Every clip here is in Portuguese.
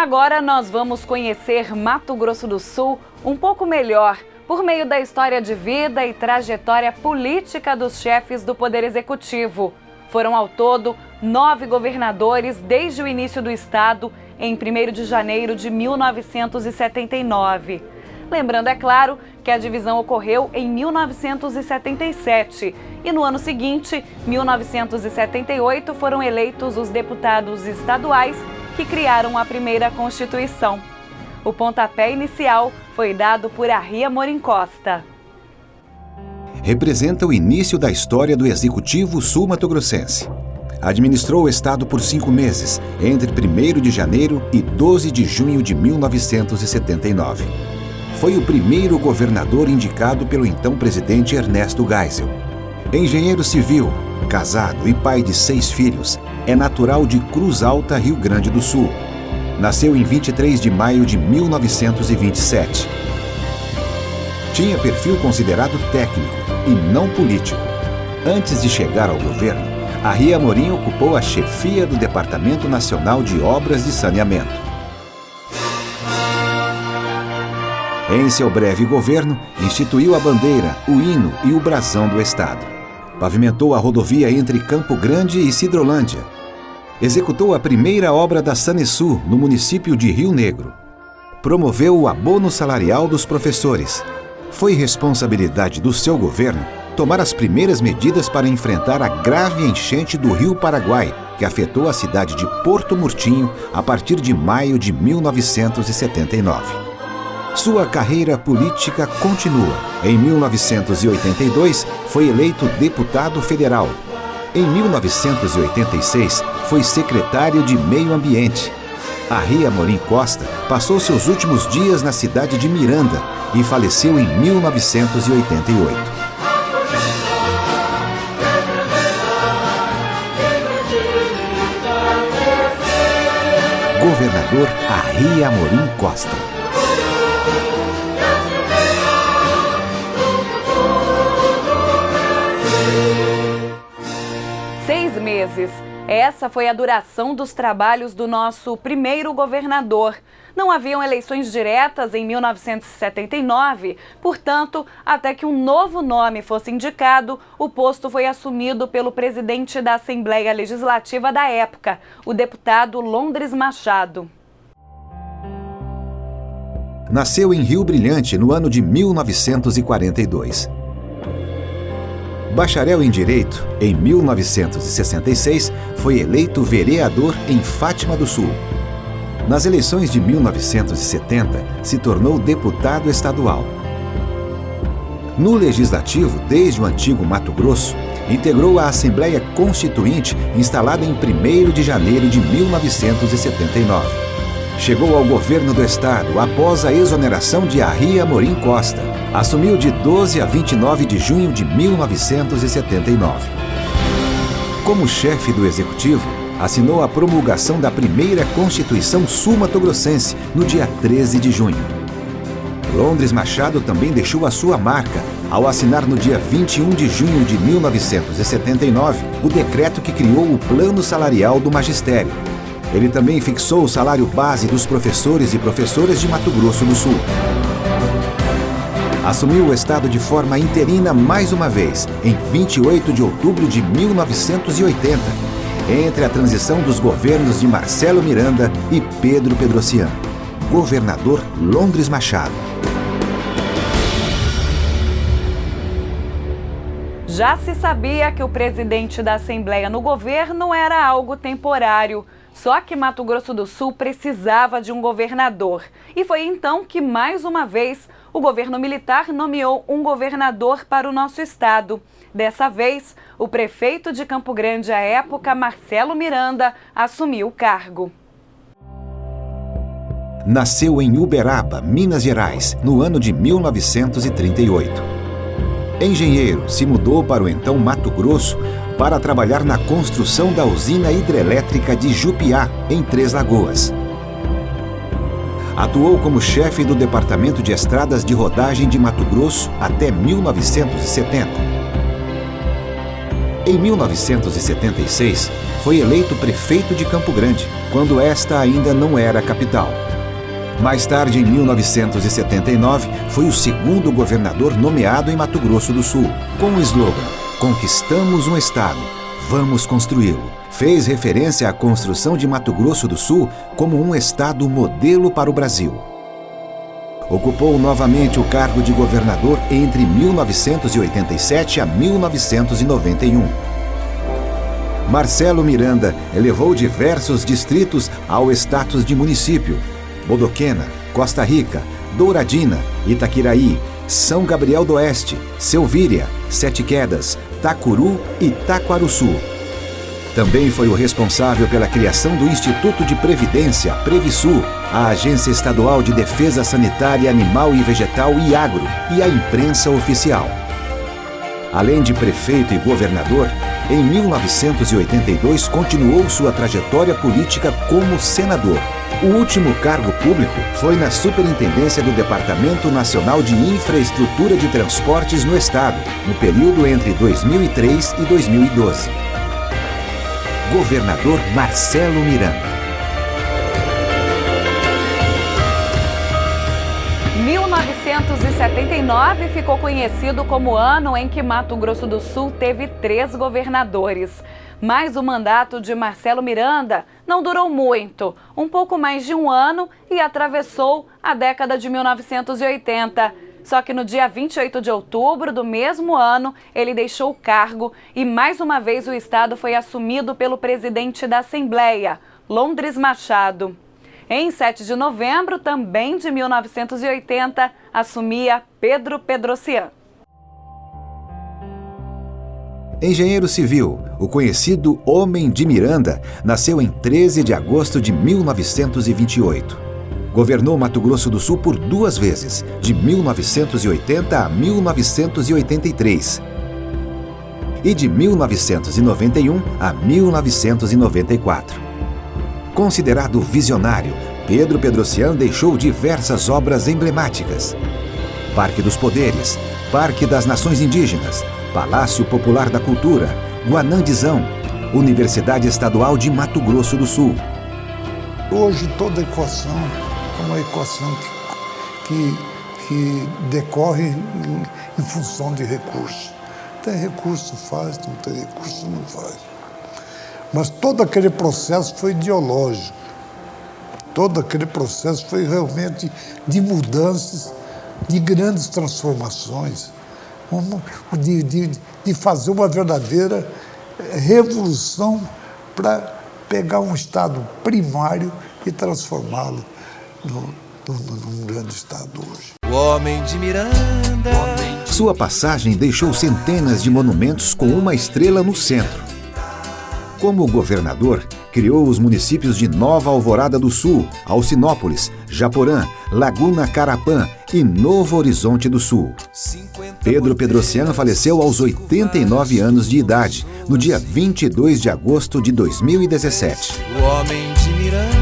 Agora nós vamos conhecer Mato Grosso do Sul um pouco melhor, por meio da história de vida e trajetória política dos chefes do Poder Executivo. Foram ao todo 9 governadores desde o início do estado, em 1º de janeiro de 1979. Lembrando, é claro, que a divisão ocorreu em 1977 e no ano seguinte, 1978, foram eleitos os deputados estaduais que criaram a primeira Constituição. O pontapé inicial foi dado por Arry Amorim Costa. Representa o início da história do Executivo sul-mato-grossense. Administrou o estado por 5 meses, entre 1º de janeiro e 12 de junho de 1979. Foi o primeiro governador indicado pelo então presidente Ernesto Geisel. Engenheiro civil, casado e pai de 6 filhos, é natural de Cruz Alta, Rio Grande do Sul. Nasceu em 23 de maio de 1927. Tinha perfil considerado técnico e não político. Antes de chegar ao governo, Arry Amorim ocupou a chefia do Departamento Nacional de Obras de Saneamento. Em seu breve governo, instituiu a bandeira, o hino e o brasão do estado. Pavimentou a rodovia entre Campo Grande e Sidrolândia. Executou a primeira obra da Sanesul, no município de Rio Negro. Promoveu o abono salarial dos professores. Foi responsabilidade do seu governo tomar as primeiras medidas para enfrentar a grave enchente do Rio Paraguai, que afetou a cidade de Porto Murtinho a partir de maio de 1979. Sua carreira política continua. Em 1982, foi eleito deputado federal. Em 1986, foi secretário de Meio Ambiente. Arry Amorim Costa passou seus últimos dias na cidade de Miranda e faleceu em 1988. Governador Arry Amorim Costa. Meses. Essa foi a duração dos trabalhos do nosso primeiro governador. Não haviam eleições diretas em 1979, portanto, até que um novo nome fosse indicado, o posto foi assumido pelo presidente da Assembleia Legislativa da época, o deputado Londres Machado. Nasceu em Rio Brilhante no ano de 1942. Bacharel em Direito, em 1966, foi eleito vereador em Fátima do Sul. Nas eleições de 1970, se tornou deputado estadual. No Legislativo, desde o antigo Mato Grosso, integrou a Assembleia Constituinte, instalada em 1º de janeiro de 1979. Chegou ao governo do estado após a exoneração de Arry Amorim Costa. Assumiu de 12 a 29 de junho de 1979. Como chefe do Executivo, assinou a promulgação da primeira Constituição sul-mato-grossense no dia 13 de junho. Londres Machado também deixou a sua marca ao assinar no dia 21 de junho de 1979 o decreto que criou o Plano Salarial do Magistério. Ele também fixou o salário base dos professores e professoras de Mato Grosso do Sul. Assumiu o estado de forma interina mais uma vez, em 28 de outubro de 1980, entre a transição dos governos de Marcelo Miranda e Pedro Pedrocian. Governador Londres Machado. Já se sabia que o presidente da Assembleia no governo era algo temporário. Só que Mato Grosso do Sul precisava de um governador. E foi então que, mais uma vez, o governo militar nomeou um governador para o nosso estado. Dessa vez, o prefeito de Campo Grande à época, Marcelo Miranda, assumiu o cargo. Nasceu em Uberaba, Minas Gerais, no ano de 1938. Engenheiro, se mudou para o então Mato Grosso para trabalhar na construção da usina hidrelétrica de Jupiá, em Três Lagoas. Atuou como chefe do Departamento de Estradas de Rodagem de Mato Grosso até 1970. Em 1976, foi eleito prefeito de Campo Grande, quando esta ainda não era capital. Mais tarde, em 1979, foi o segundo governador nomeado em Mato Grosso do Sul, com o slogan "Conquistamos um Estado, vamos construí-lo". Fez referência à construção de Mato Grosso do Sul como um estado modelo para o Brasil. Ocupou novamente o cargo de governador entre 1987 a 1991. Marcelo Miranda elevou diversos distritos ao status de município: Bodoquena, Costa Rica, Douradina, Itaquiraí, São Gabriel do Oeste, Selvíria, Sete Quedas, Tacuru e Taquaruçu. Também foi o responsável pela criação do Instituto de Previdência, Previsul, a Agência Estadual de Defesa Sanitária Animal e Vegetal (IAGRO) e a imprensa oficial. Além de prefeito e governador, em 1982 continuou sua trajetória política como senador. O último cargo público foi na Superintendência do Departamento Nacional de Infraestrutura de Transportes no Estado, no período entre 2003 e 2012. Governador Marcelo Miranda. 1979 ficou conhecido como o ano em que Mato Grosso do Sul teve 3 governadores. Mas o mandato de Marcelo Miranda não durou muito, um pouco mais de um ano, e atravessou a década de 1980. Só que no dia 28 de outubro do mesmo ano, ele deixou o cargo e mais uma vez o estado foi assumido pelo presidente da Assembleia, Londres Machado. Em 7 de novembro, também de 1980, assumia Pedro Pedrocian. Engenheiro civil, o conhecido Homem de Miranda, nasceu em 13 de agosto de 1928. Governou Mato Grosso do Sul por 2 vezes, de 1980 a 1983. E de 1991 a 1994. Considerado visionário, Pedro Pedrocian deixou diversas obras emblemáticas: Parque dos Poderes, Parque das Nações Indígenas, Palácio Popular da Cultura, Guanandizão, Universidade Estadual de Mato Grosso do Sul. Hoje toda equação é uma equação que decorre em função de recursos. Tem recurso faz, não tem recurso não faz. Mas todo aquele processo foi ideológico. Todo aquele processo foi realmente de mudanças, de grandes transformações, de fazer uma verdadeira revolução para pegar um estado primário e transformá-lo num grande estado hoje. O Homem de Miranda. Sua passagem deixou centenas de monumentos com uma estrela no centro. Como governador, criou os municípios de Nova Alvorada do Sul, Alcinópolis, Japorã, Laguna Carapã e Novo Horizonte do Sul. Pedro Pedrocian faleceu aos 89 anos de idade, no dia 22 de agosto de 2017. O Homem de Miranda.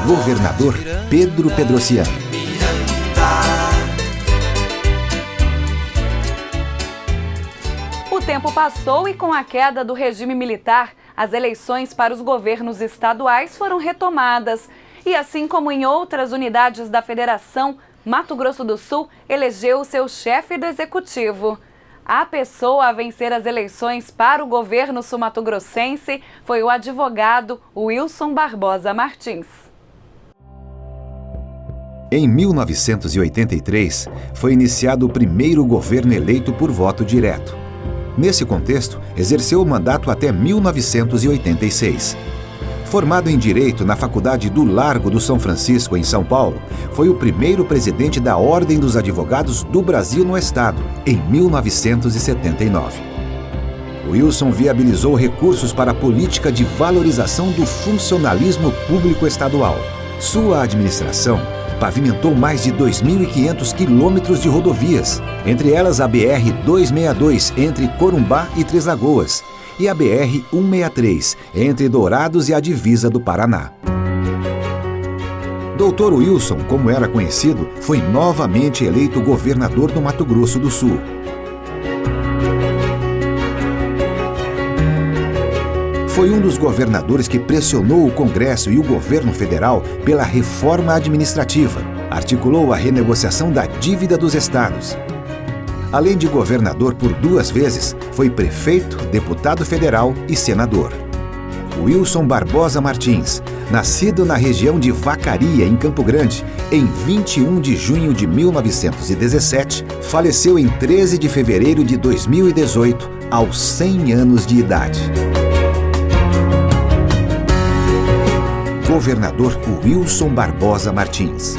Governador Pedro Pedrocian. O tempo passou e, com a queda do regime militar, as eleições para os governos estaduais foram retomadas. E assim como em outras unidades da federação, Mato Grosso do Sul elegeu o seu chefe do executivo. A pessoa a vencer as eleições para o governo sul-mato-grossense foi o advogado Wilson Barbosa Martins. Em 1983, foi iniciado o primeiro governo eleito por voto direto. Nesse contexto, exerceu o mandato até 1986. Formado em Direito na Faculdade do Largo do São Francisco, em São Paulo, foi o primeiro presidente da Ordem dos Advogados do Brasil no Estado, em 1979. Wilson viabilizou recursos para a política de valorização do funcionalismo público estadual. Sua administração pavimentou mais de 2.500 quilômetros de rodovias, entre elas a BR-262 entre Corumbá e Três Lagoas e a BR-163 entre Dourados e a divisa do Paraná. Dr. Wilson, como era conhecido, foi novamente eleito governador do Mato Grosso do Sul. Foi um dos governadores que pressionou o Congresso e o governo federal pela reforma administrativa. Articulou a renegociação da dívida dos estados. Além de governador por 2 vezes, foi prefeito, deputado federal e senador. Wilson Barbosa Martins, nascido na região de Vacaria, em Campo Grande, em 21 de junho de 1917, faleceu em 13 de fevereiro de 2018, aos 100 anos de idade. Governador Wilson Barbosa Martins.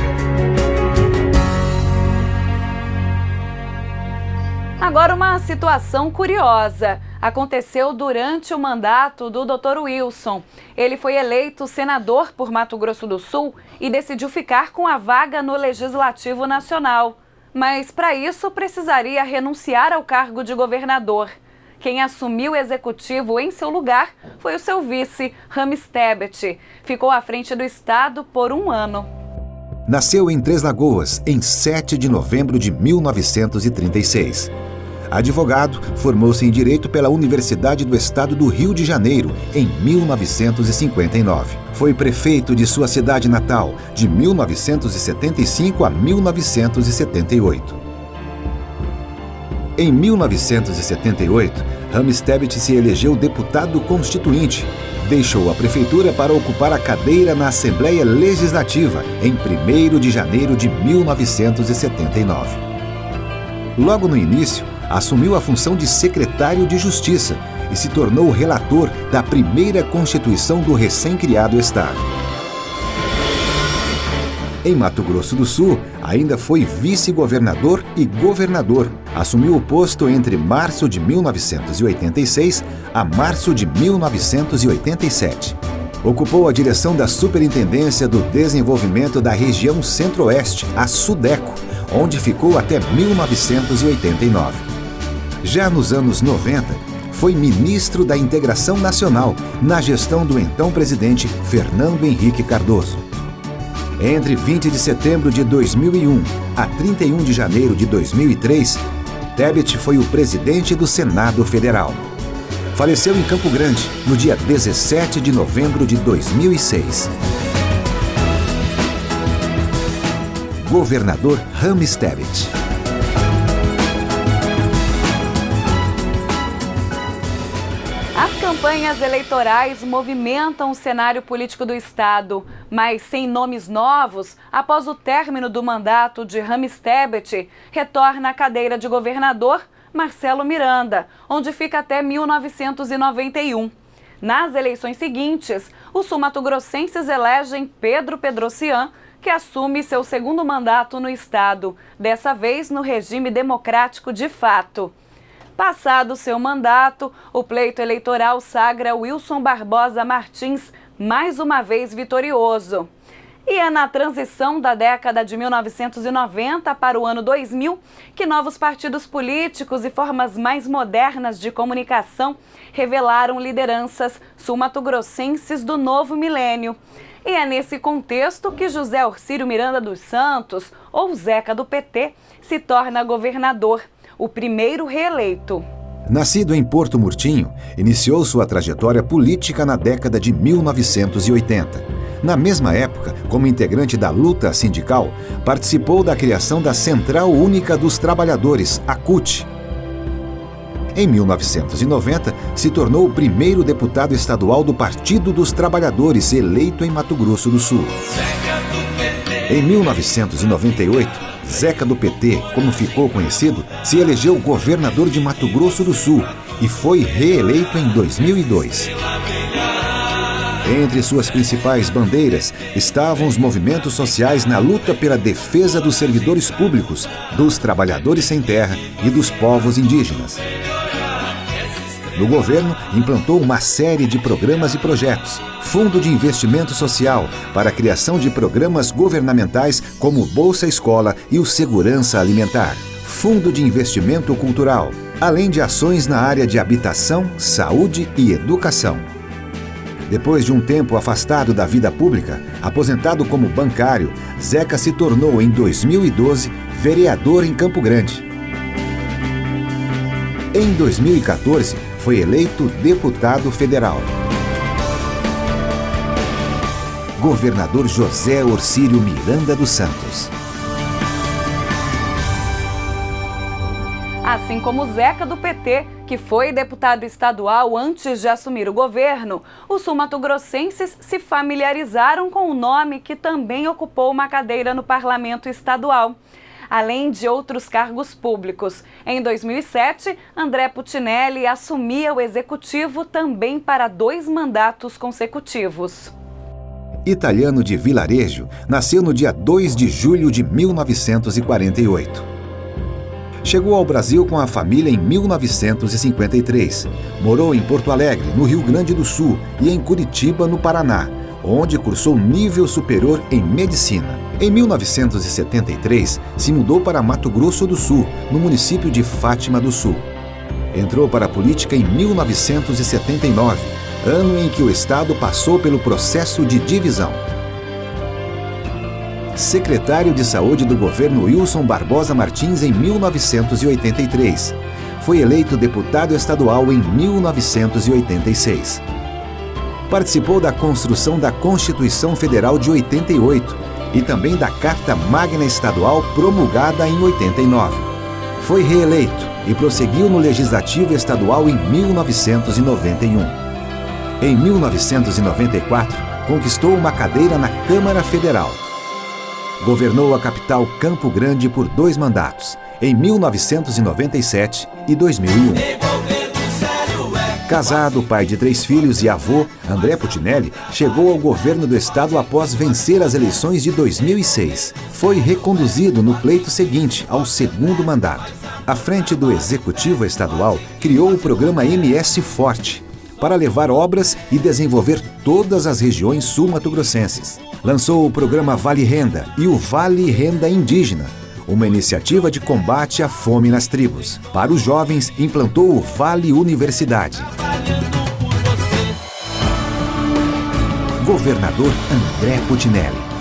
Agora uma situação curiosa. Aconteceu durante o mandato do Dr. Wilson. Ele foi eleito senador por Mato Grosso do Sul e decidiu ficar com a vaga no Legislativo Nacional. Mas para isso precisaria renunciar ao cargo de governador. Quem assumiu o executivo em seu lugar foi o seu vice, Rames Tebet. Ficou à frente do estado por 1 ano. Nasceu em Três Lagoas, em 7 de novembro de 1936. Advogado, formou-se em Direito pela Universidade do Estado do Rio de Janeiro, em 1959. Foi prefeito de sua cidade natal, de 1975 a 1978. Em 1978, Rames Tebet se elegeu deputado constituinte. Deixou a prefeitura para ocupar a cadeira na Assembleia Legislativa, em 1º de janeiro de 1979. Logo no início, assumiu a função de secretário de Justiça e se tornou relator da primeira Constituição do recém-criado Estado. Em Mato Grosso do Sul, ainda foi vice-governador e governador. Assumiu o posto entre março de 1986 a março de 1987. Ocupou a direção da Superintendência do Desenvolvimento da Região Centro-Oeste, a SUDECO, onde ficou até 1989. Já nos anos 90, foi ministro da Integração Nacional, na gestão do então presidente Fernando Henrique Cardoso. Entre 20 de setembro de 2001 a 31 de janeiro de 2003, Tebet foi o presidente do Senado Federal. Faleceu em Campo Grande, no dia 17 de novembro de 2006. Governador Rames Tebet. As campanhas eleitorais movimentam o cenário político do estado, mas sem nomes novos, após o término do mandato de Rames Tebet, retorna à cadeira de governador Marcelo Miranda, onde fica até 1991. Nas eleições seguintes, os sul-mato-grossenses elegem Pedro Pedrocian, que assume seu 2º mandato no estado, dessa vez no regime democrático de fato. Passado seu mandato, o pleito eleitoral sagra Wilson Barbosa Martins mais uma vez vitorioso. E é na transição da década de 1990 para o ano 2000 que novos partidos políticos e formas mais modernas de comunicação revelaram lideranças sul-mato-grossenses do novo milênio. E é nesse contexto que José Orcílio Miranda dos Santos, ou Zeca do PT, se torna governador, o primeiro reeleito. Nascido em Porto Murtinho, iniciou sua trajetória política na década de 1980. Na mesma época, como integrante da luta sindical, participou da criação da Central Única dos Trabalhadores, a CUT. Em 1990, se tornou o primeiro deputado estadual do Partido dos Trabalhadores eleito em Mato Grosso do Sul. Em 1998, Zeca do PT, como ficou conhecido, se elegeu governador de Mato Grosso do Sul e foi reeleito em 2002. Entre suas principais bandeiras estavam os movimentos sociais na luta pela defesa dos servidores públicos, dos trabalhadores sem terra e dos povos indígenas. No governo, implantou uma série de programas e projetos. Fundo de Investimento Social para a criação de programas governamentais como Bolsa Escola e o Segurança Alimentar. Fundo de Investimento Cultural, além de ações na área de habitação, saúde e educação. Depois de um tempo afastado da vida pública, aposentado como bancário, Zeca se tornou, em 2012, vereador em Campo Grande. Em 2014, foi eleito deputado federal. governador José Orcílio Miranda dos Santos. Assim como Zeca do PT, que foi deputado estadual antes de assumir o governo, os sul-mato-grossenses se familiarizaram com o nome que também ocupou uma cadeira no parlamento estadual, além de outros cargos públicos. Em 2007, André Putinelli assumia o executivo também para 2 mandatos consecutivos. Italiano de Vilarejo, nasceu no dia 2 de julho de 1948. Chegou ao Brasil com a família em 1953. Morou em Porto Alegre, no Rio Grande do Sul, e em Curitiba, no Paraná, onde cursou nível superior em medicina. Em 1973, se mudou para Mato Grosso do Sul, no município de Fátima do Sul. Entrou para a política em 1979, ano em que o estado passou pelo processo de divisão. Secretário de Saúde do governo Wilson Barbosa Martins em 1983. Foi eleito deputado estadual em 1986. Participou da construção da Constituição Federal de 88 e também da Carta Magna Estadual promulgada em 89. Foi reeleito e prosseguiu no Legislativo Estadual em 1991. Em 1994, conquistou uma cadeira na Câmara Federal. Governou a capital Campo Grande por 2 mandatos, em 1997 e 2001. Casado, pai de 3 filhos e avô, André Putinelli chegou ao governo do estado após vencer as eleições de 2006. Foi reconduzido no pleito seguinte, ao 2º mandato. À frente do Executivo Estadual, criou o programa MS Forte, para levar obras e desenvolver todas as regiões sul-mato-grossenses. Lançou o programa Vale Renda e o Vale Renda Indígena, uma iniciativa de combate à fome nas tribos. Para os jovens, implantou o Vale Universidade. Governador André Putinelli.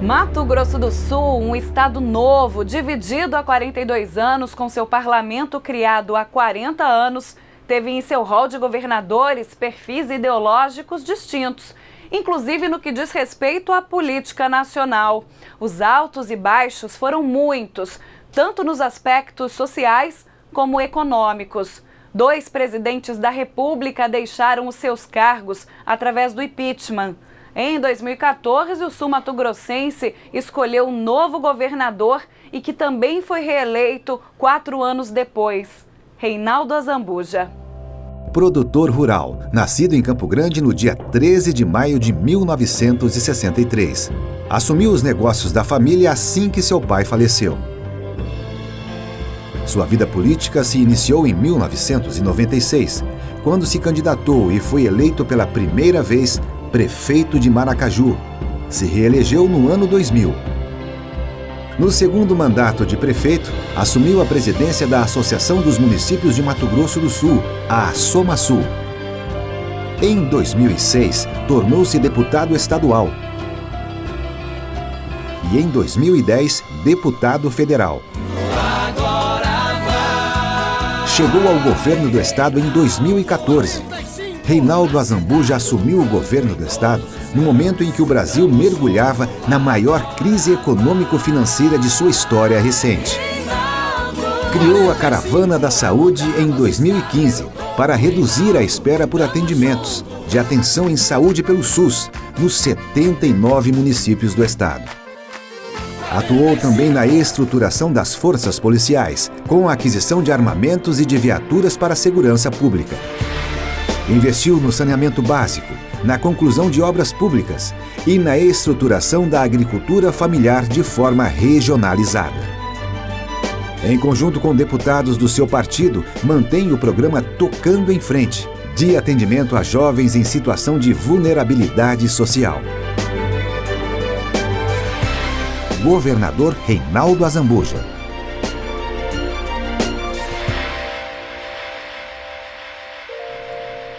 Mato Grosso do Sul, um estado novo, dividido há 42 anos, com seu parlamento criado há 40 anos, teve em seu rol de governadores perfis ideológicos distintos, inclusive no que diz respeito à política nacional. Os altos e baixos foram muitos, tanto nos aspectos sociais como econômicos. 2 presidentes da República deixaram os seus cargos através do impeachment. Em 2014, o sul-mato-grossense escolheu um novo governador e que também foi reeleito 4 anos depois, Reinaldo Azambuja. Produtor rural, nascido em Campo Grande no dia 13 de maio de 1963. Assumiu os negócios da família assim que seu pai faleceu. Sua vida política se iniciou em 1996, quando se candidatou e foi eleito pela primeira vez prefeito de Maracaju. Se reelegeu no ano 2000. No 2º mandato de prefeito, assumiu a presidência da Associação dos Municípios de Mato Grosso do Sul, a ASOMASUL. Em 2006, tornou-se deputado estadual. E em 2010, deputado federal. Chegou ao governo do estado em 2014. Reinaldo Azambuja assumiu o governo do estado no momento em que o Brasil mergulhava na maior crise econômico-financeira de sua história recente. Criou a Caravana da Saúde em 2015 para reduzir a espera por atendimentos de atenção em saúde pelo SUS nos 79 municípios do estado. Atuou também na estruturação das forças policiais, com a aquisição de armamentos e de viaturas para a segurança pública. Investiu no saneamento básico, na conclusão de obras públicas e na estruturação da agricultura familiar de forma regionalizada. Em conjunto com deputados do seu partido, mantém o programa Tocando em Frente, de atendimento a jovens em situação de vulnerabilidade social. Governador Reinaldo Azambuja.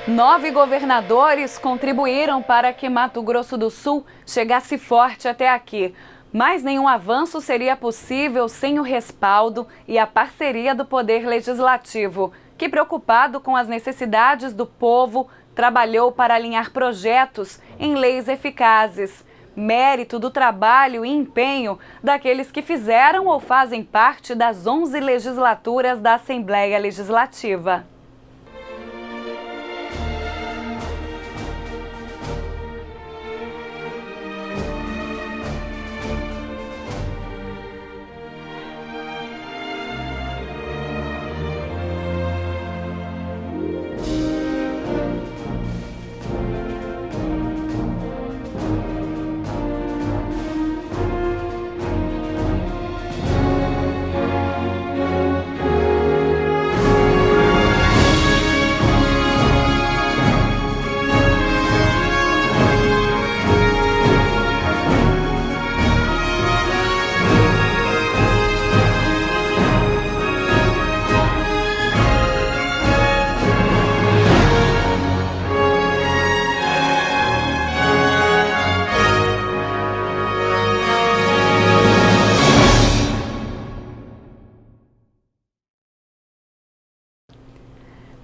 Nove governadores contribuíram para que Mato Grosso do Sul chegasse forte até aqui. Mas nenhum avanço seria possível sem o respaldo e a parceria do Poder Legislativo, que, preocupado com as necessidades do povo, trabalhou para alinhar projetos em leis eficazes. Mérito do trabalho e empenho daqueles que fizeram ou fazem parte das 11 legislaturas da Assembleia Legislativa.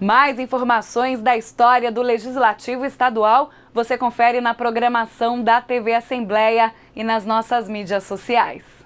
Mais informações da história do Legislativo Estadual você confere na programação da TV Assembleia e nas nossas mídias sociais.